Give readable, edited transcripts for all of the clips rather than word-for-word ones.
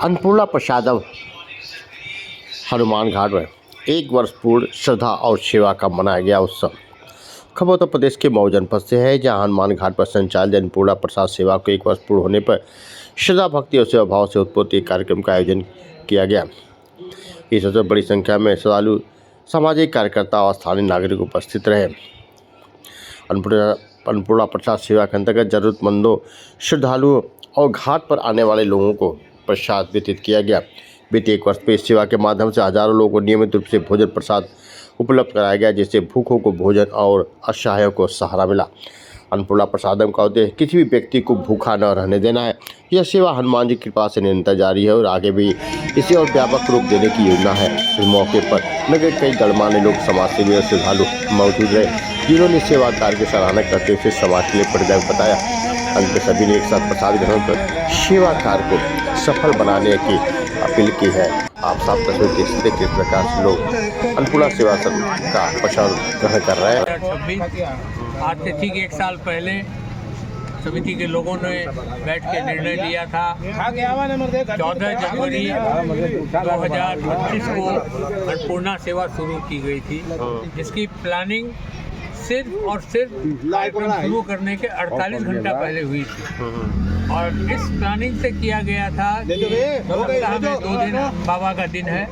अन्नपूर्णा प्रसादम हनुमान घाट में 1 वर्ष पूर्ण श्रद्धा और सेवा का मनाया गया उत्सव। खबर उत्तर प्रदेश के मऊ जनपद से है, जहां हनुमान घाट पर संचालित अन्नपूर्णा प्रसाद सेवा को 1 वर्ष पूर्ण होने पर श्रद्धा भक्ति और सेवा भाव से उत्पन्न एक कार्यक्रम का आयोजन किया गया। इस अवसर बड़ी संख्या में श्रद्धालु, सामाजिक कार्यकर्ता और स्थानीय नागरिक उपस्थित रहे। अन्नपूर्णा प्रसाद सेवा के अंतर्गत जरूरतमंदों, श्रद्धालुओं और घाट पर आने वाले लोगों को प्रसाद वितरित किया गया। बीते 1 वर्ष में इस सेवा के माध्यम से हजारों लोगों को नियमित रूप से भोजन प्रसाद उपलब्ध कराया गया, जिससे भूखों को भोजन और असहायों को सहारा मिला। अन्नपूर्णा प्रसादम का उद्देश्य किसी भी व्यक्ति को भूखा न रहने देना है। यह सेवा हनुमान जी की कृपा से निरंतर जारी है और आगे भी इसे और व्यापक रूप देने की योजना है। इस मौके पर नगर कई गणमान्य लोग, समाजसेवी और श्रद्धालु मौजूद रहे, जिन्होंने सेवा कार्य की सराहना करते हुए समाज के लिए प्रेरक बताया। अंत में सभी ने एक साथ प्रसाद ग्रहण कर सेवा कार्य को सफल बनाने की अपील की है। आप साफ तस्वीर देख सकते किस प्रकार से लोग अन्नपूर्णा सेवा का प्रसाद ग्रहण कर रहे हैं। आज से ठीक 1 साल पहले समिति के लोगों ने बैठ के निर्णय लिया था 14 जनवरी 2025 को अन्नपूर्णा सेवा शुरू की गई थी, जिसकी प्लानिंग सिर्फ और सिर्फ कार्यक्रम शुरू करने के 48 घंटा पहले हुई थी। और इस प्लानिंग से किया गया था सप्ताह में 2 दिन बाबा का दिन है,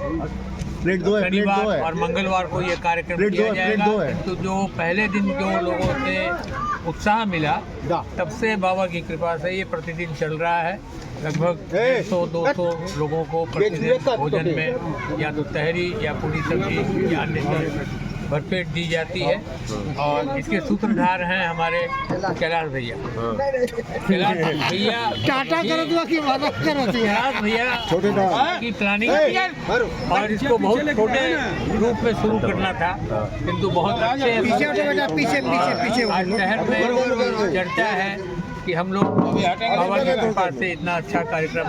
शनिवार और मंगलवार को ये कार्यक्रम किया जाएगा। तो जो पहले दिन जो लोगों से उत्साह मिला, तब से बाबा की कृपा से ये प्रतिदिन चल रहा है। लगभग 100-200 लोगों को प्रतिदिन भोजन में या तो तहरी या पूरी सब्जी या अन्य चीज भरपेट दी जाती है। और इसके सूत्रधार हैं हमारे कैलाश भैया। कैलाश भैया की प्लानिंग और इसको बहुत छोटे रूप में शुरू करना था, किंतु बहुत अच्छे आज शहर में चर्चा है कि हम लोग बाबा की कृपा से इतना अच्छा कार्यक्रम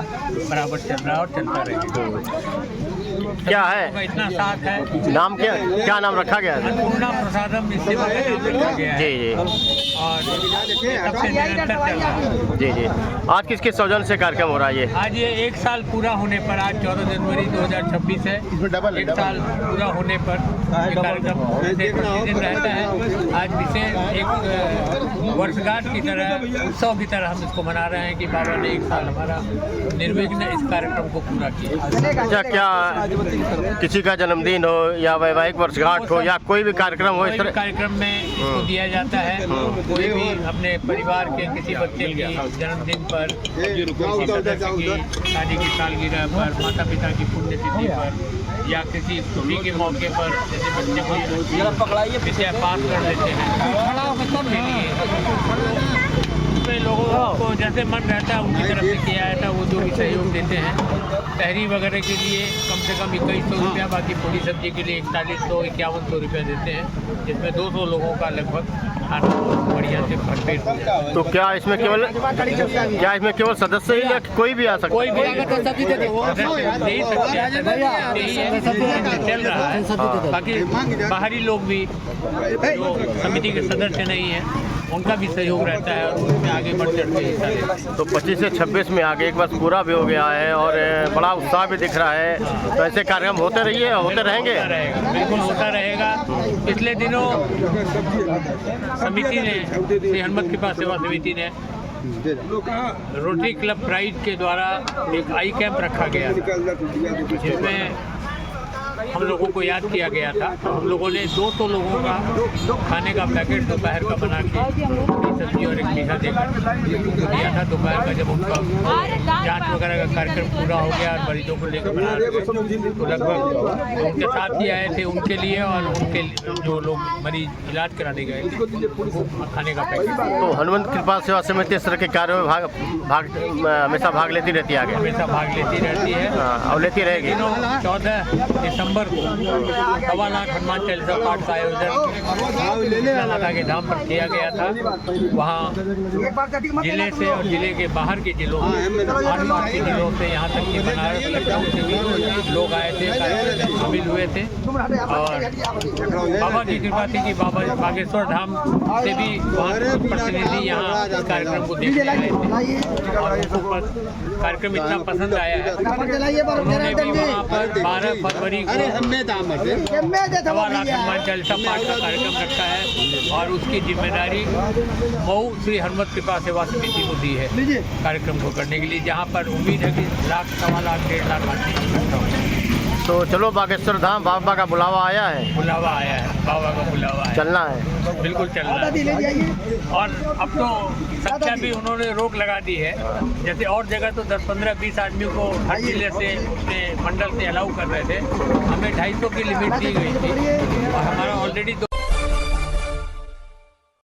बराबर चल रहा है और चलता रहेगा। क्या है इतना साथ है। नाम क्या नाम रखा गया है? अन्नपूर्णा प्रसादम इस सेवा का नाम रखा गया है। जी और सबसे निरंतर चल रहा है। जी। आज किसके सौजन्य से कार्यक्रम हो रहा है? आज ये 1 साल पूरा होने पर, आज 14 जनवरी 2026 है। 1 साल पूरा होने पर ये कार्यक्रम प्रतिदिन रहता है। आज विशेष एक वर्षगांठ की तरह, उत्सव की तरह हम इसको मना रहे हैं कि बाबा ने 1 साल हमारा निर्विघ्न इस कार्यक्रम को पूरा किया। क्या किसी का जन्मदिन हो या वैवाहिक वर्षगांठ हो या कोई भी कार्यक्रम हो, इस तरह कार्यक्रम में इसको दिया जाता है। कोई भी अपने परिवार के किसी बच्चे की जन्मदिन पर, किसी सदस्य की शादी की सालगिरह पर, माता पिता की पुण्यतिथि पर या किसी छुट्टी के मौके पर, जैसे बच्चे को विषय पास कर लेते हैं, लोगों को जैसे मन रहता है उनकी तरफ से किया जाता है। वो जो भी सहयोग देते हैं, तहरी वगैरह के लिए कम से कम 2100 रुपया, बाकी पूरी सब्जी के लिए 4100-5100 रुपया देते हैं, जिसमें 200 लोगों का लगभग खाना बढ़िया से भरपेट हो जाता है। तो क्या इसमें केवल सदस्य ही या कोई भी आ सकता है? कोई भी चल रहा है। बाकी बाहरी लोग भी जो समिति के सदस्य नहीं है, उनका भी सहयोग रहता है और उसमें आगे बढ़ चढ़ के हिस्सा लेते हैं। तो 25 से 26 में आगे 1 वर्ष पूरा भी हो गया है और बड़ा उत्साह भी दिख रहा है। तो ऐसे कार्यक्रम होते रहेंगे। बिल्कुल होता रहेगा। पिछले दिनों समिति ने, श्री हनुमत कृपा सेवा समिति ने रोटरी क्लब प्राइड के द्वारा एक आई कैंप रखा गया, जिसमें हम लोगों को याद किया गया था। तो हम लोगों ने 200 लोगों का खाने का पैकेट दोपहर का बना के सब्जी और एक मीठा देकर दिया था। दोपहर का जब उनका जांच वगैरह का कार्यक्रम पूरा हो गया और मरीजों को लेकर बना रहे, तो लगभग उनके साथ ही आए थे, उनके लिए और उनके जो लोग मरीज इलाज कराने गए थे, उनको खाने का पैकेट। तो हनुमंत कृपा सेवा समिति इस तरह के कार्यों में हमेशा भाग लेती रहती है, आगे हमेशा भाग लेती रहती है और लेती रहेगी। 14 दिसंबर दिसंबर को 1.25 लाख हनुमान चालीसा पाठ का आयोजन माता के धाम पर किया गया था। वहाँ जिले से और जिले के बाहर के जिलों आसपास के जिलों से यहाँ तक कि बनारस लखनऊ से भी लोग आए थे, कार्यक्रम में शामिल हुए थे। और बाबा की कृपा थी कि बाबा बागेश्वर धाम से भी वहाँ के प्रतिनिधि यहाँ कार्यक्रम को देखने आए थे और उनको कार्यक्रम इतना पसंद आया है, उन्होंने भी वहाँ पर 12 फरवरी को 1.25 लाख हनुमान चालीसा पाठ का कार्यक्रम रखा है और उसकी जिम्मेदारी मऊ श्री हनुमत कृपा सेवा समिति को दी है कार्यक्रम को करने के लिए, जहाँ पर उम्मीद है कि 1 लाख, 1.25 लाख, 1.5 लाख आदमी इकट्ठा होंगे। तो चलो बागेश्वर धाम, बाबा का बुलावा आया है, बुलावा आया है, बाबा का बुलावा है, चलना है, बिल्कुल चलना है। और अब तो संख्या भी उन्होंने रोक लगा दी है, जैसे और जगह तो 10, 15, 20 आदमियों को हर जिले से मंडल से अलाउ कर रहे थे, हमें 250 की लिमिट दी गई थी और हमारा ऑलरेडी